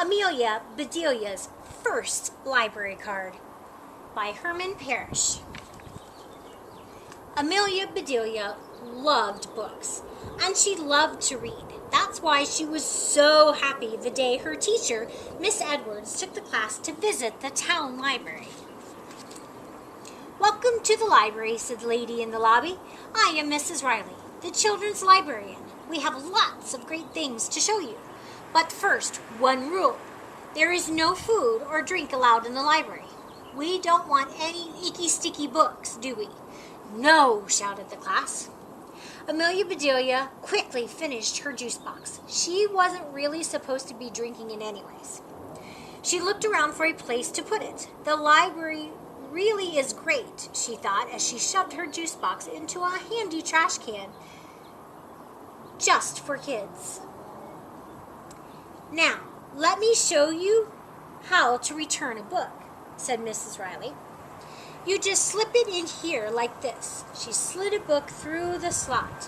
Amelia Bedelia's First Library Card by Herman Parrish. Amelia Bedelia loved books, and she loved to read. That's why she was so happy the day her teacher, Miss Edwards, took the class to visit the town library. "Welcome to the library," said the lady in the lobby. "I am Mrs. Riley, the children's librarian. We have lots of great things to show you. But first, one rule. There is no food or drink allowed in the library. We don't want any icky, sticky books, do we?" "No," shouted the class. Amelia Bedelia quickly finished her juice box. She wasn't really supposed to be drinking it anyways. She looked around for a place to put it. The library really is great, she thought, as she shoved her juice box into a handy trash can just for kids. "Now, let me show you how to return a book," said Mrs. Riley. "You just slip it in here like this." She slid a book through the slot.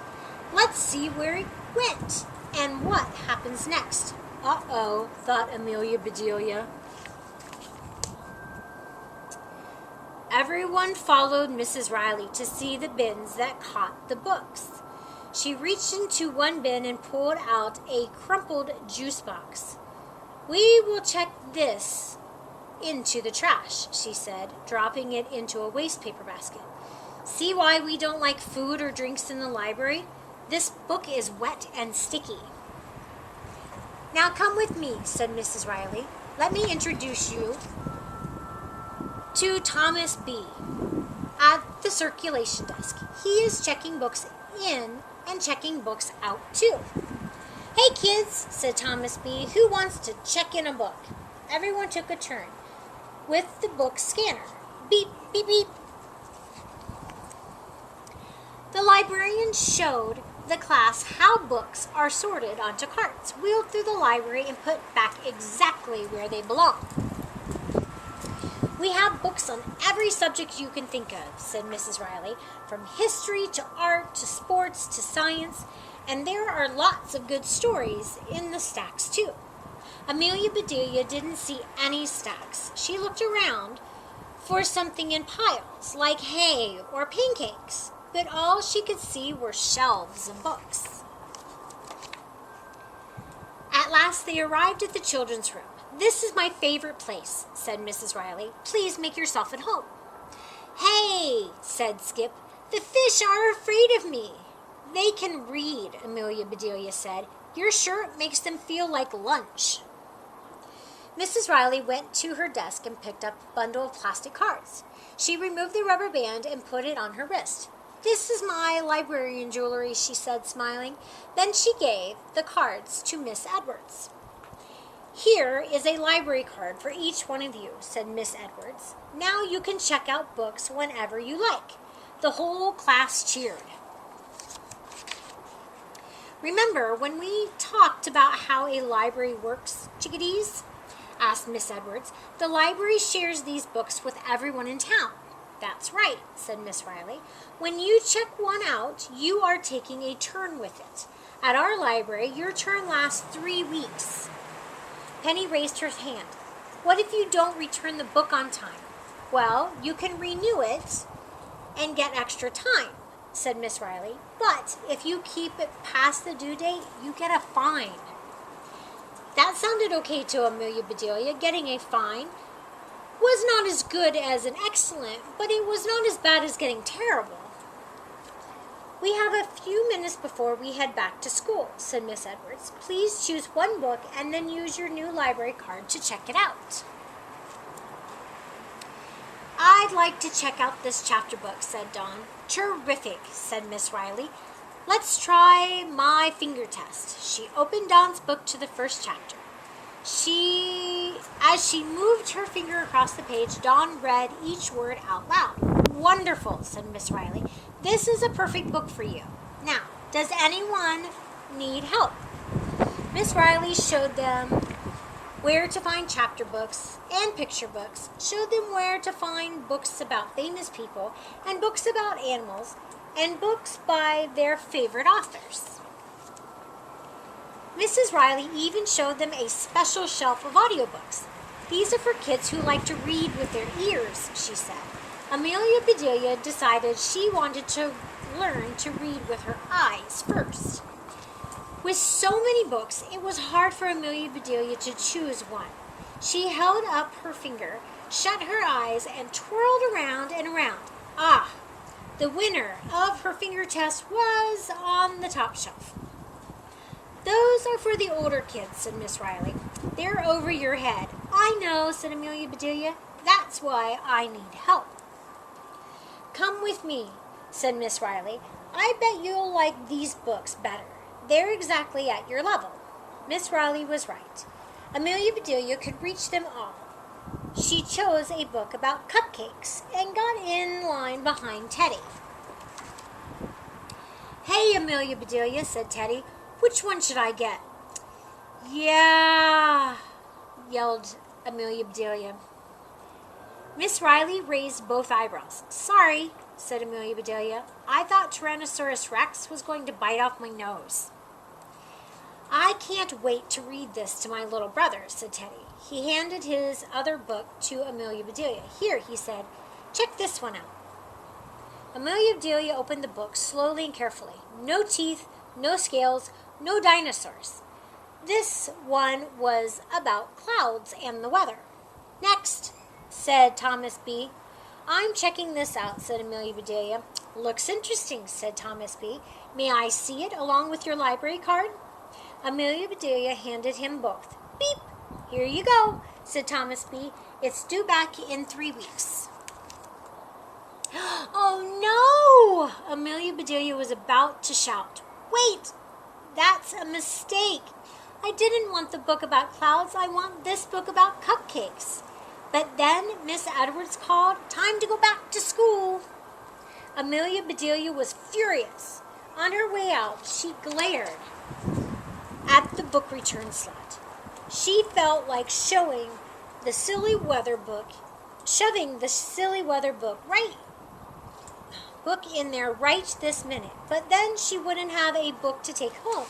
"Let's see where it went and what happens next." "Uh-oh," thought Amelia Bedelia. Everyone followed Mrs. Riley to see the bins that caught the books. She reached into one bin and pulled out a crumpled juice box. "We will check this into the trash," she said, dropping it into a waste paper basket. "See why we don't like food or drinks in the library? This book is wet and sticky." "Now come with me," said Mrs. Riley. "Let me introduce you to Thomas B. at the circulation desk. He is checking books in and checking books out too." "Hey kids," said Thomas B., "who wants to check in a book?" Everyone took a turn with the book scanner. Beep, beep, beep. The librarian showed the class how books are sorted onto carts, wheeled through the library, and put back exactly where they belong. "We have books on every subject you can think of," said Mrs. Riley, "from history to art to sports to science, and there are lots of good stories in the stacks too." Amelia Bedelia didn't see any stacks. She looked around for something in piles, like hay or pancakes, but all she could see were shelves of books. At last they arrived at the children's room. "This is my favorite place," said Mrs. Riley. "Please make yourself at home." "Hey," said Skip, "the fish are afraid of me." "They can read," Amelia Bedelia said. "Your shirt makes them feel like lunch." Mrs. Riley went to her desk and picked up a bundle of plastic cards. She removed the rubber band and put it on her wrist. "This is my librarian jewelry," she said, smiling. Then she gave the cards to Miss Edwards. "Here is a library card for each one of you," said Miss Edwards. "Now you can check out books whenever you like." The whole class cheered. "Remember when we talked about how a library works, chickadees?" asked Miss Edwards. "The library shares these books with everyone in town." "That's right," said Miss Riley. "When you check one out, you are taking a turn with it. At our library, your turn lasts 3 weeks. Penny raised her hand. "What if you don't return the book on time?" "Well, you can renew it and get extra time," said Miss Riley. "But if you keep it past the due date, you get a fine." That sounded okay to Amelia Bedelia. Getting a fine was not as good as an excellent, but it was not as bad as getting terrible. "We have a few minutes before we head back to school," said Miss Edwards. "Please choose one book and then use your new library card to check it out." "I'd like to check out this chapter book," said Dawn. "Terrific," said Miss Riley. "Let's try my finger test." She opened Dawn's book to the first chapter. As she moved her finger across the page, Dawn read each word out loud. "Wonderful," said Miss Riley. "This is a perfect book for you. Now, does anyone need help?" Miss Riley showed them where to find chapter books and picture books, showed them where to find books about famous people and books about animals and books by their favorite authors. Mrs. Riley even showed them a special shelf of audiobooks. These are for kids who like to read with their ears, she said. Amelia Bedelia decided she wanted to learn to read with her eyes first. With so many books, it was hard for Amelia Bedelia to choose one. She held up her finger, shut her eyes, and twirled around and around. Ah! The winner of her finger test was on the top shelf. Those are for the older kids, said Miss Riley. They're over your head. I know, said Amelia Bedelia. That's why I need help. Come with me, said Miss Riley. I bet you'll like these books better. They're exactly at your level. Miss Riley was right. Amelia Bedelia could reach them all. She chose a book about cupcakes and got in line behind Teddy. Hey, Amelia Bedelia, said Teddy. Which one should I get? Yeah, yelled Amelia Bedelia. Miss Riley raised both eyebrows. Sorry, said Amelia Bedelia. I thought Tyrannosaurus Rex was going to bite off my nose. I can't wait to read this to my little brother, said Teddy. He handed his other book to Amelia Bedelia. Here, he said, check this one out. Amelia Bedelia opened the book slowly and carefully. No teeth, no scales, no dinosaurs. This one was about clouds and the weather. Next, said Thomas B. I'm checking this out, said Amelia Bedelia. Looks interesting, said Thomas B. May I see it along with your library card? Amelia Bedelia handed him both. Beep! Here you go, said Thomas B. It's due back in 3 weeks. Oh no! Amelia Bedelia was about to shout. Wait! That's a mistake. I didn't want the book about clouds. I want this book about cupcakes. But then Miss Edwards called, time to go back to school. Amelia Bedelia was furious. On her way out, she glared at the book return slot. She felt like shoving the silly weather book in there right this minute. But then she wouldn't have a book to take home.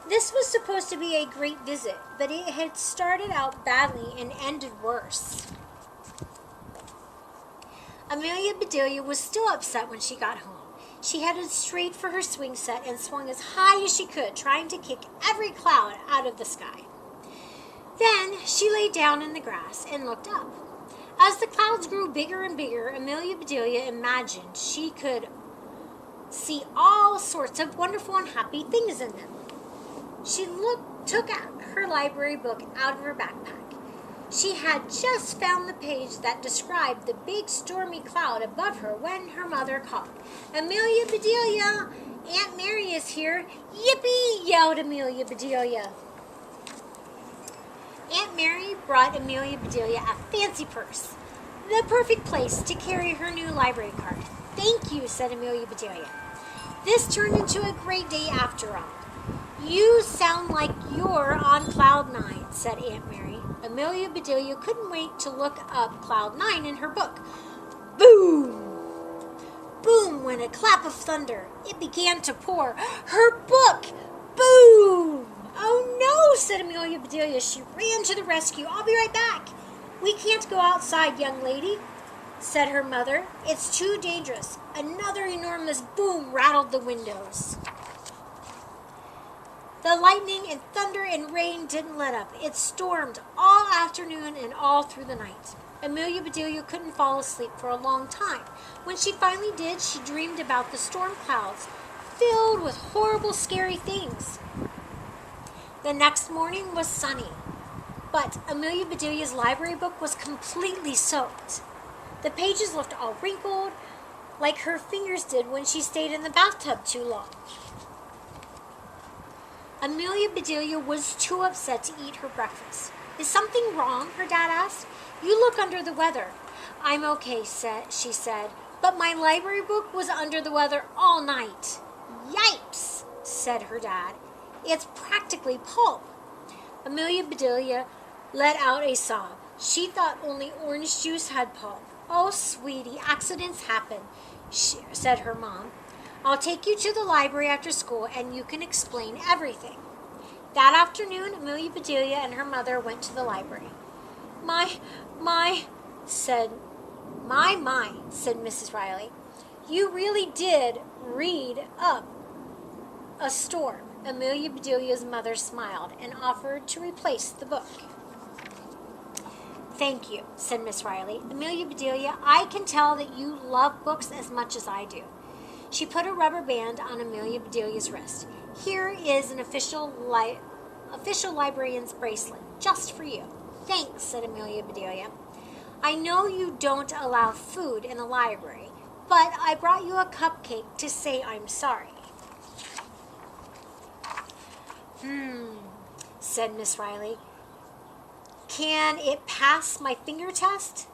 This was supposed to be a great visit, but it had started out badly and ended worse. Amelia Bedelia was still upset when she got home. She headed straight for her swing set and swung as high as she could, trying to kick every cloud out of the sky. Then she lay down in the grass and looked up. As the clouds grew bigger and bigger, Amelia Bedelia imagined she could see all sorts of wonderful and happy things in them. She took her library book out of her backpack. She had just found the page that described the big stormy cloud above her when her mother called. Amelia Bedelia, Aunt Mary is here. Yippee, yelled Amelia Bedelia. Aunt Mary brought Amelia Bedelia a fancy purse, the perfect place to carry her new library card. Thank you, said Amelia Bedelia. This turned into a great day after all. You sound like you're on cloud 9, said Aunt Mary. Amelia Bedelia couldn't wait to look up cloud 9 in her book. Boom! Boom went a clap of thunder. It began to pour. Her book! Boom! Oh no, said Amelia Bedelia. She ran to the rescue. I'll be right back. We can't go outside, young lady, said her mother. It's too dangerous. Another enormous boom rattled the windows. The lightning and thunder and rain didn't let up. It stormed all afternoon and all through the night. Amelia Bedelia couldn't fall asleep for a long time. When she finally did, she dreamed about the storm clouds filled with horrible, scary things. The next morning was sunny, but Amelia Bedelia's library book was completely soaked. The pages looked all wrinkled, like her fingers did when she stayed in the bathtub too long. Amelia Bedelia was too upset to eat her breakfast. Is something wrong? Her dad asked. You look under the weather. I'm okay, she said, but my library book was under the weather all night. Yipes, said her dad. It's practically pulp. Amelia Bedelia let out a sob. She thought only orange juice had pulp. Oh, sweetie, accidents happen, said her mom. I'll take you to the library after school and you can explain everything. That afternoon, Amelia Bedelia and her mother went to the library. My, said Mrs. Riley. You really did read up a storm. Amelia Bedelia's mother smiled and offered to replace the book. Thank you, said Miss Riley. Amelia Bedelia, I can tell that you love books as much as I do. She put a rubber band on Amelia Bedelia's wrist. Here is an official librarian's bracelet, just for you. Thanks, said Amelia Bedelia. I know you don't allow food in the library, but I brought you a cupcake to say I'm sorry. Said Miss Riley. Can it pass my finger test?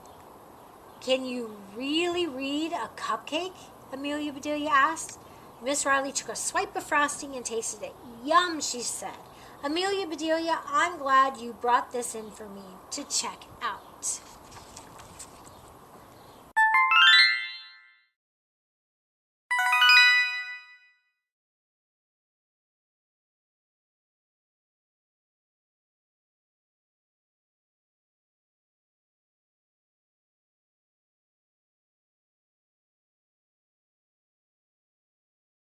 Can you really read a cupcake? Amelia Bedelia asked. Miss Riley took a swipe of frosting and tasted it. Yum, she said. Amelia Bedelia, I'm glad you brought this in for me to check out.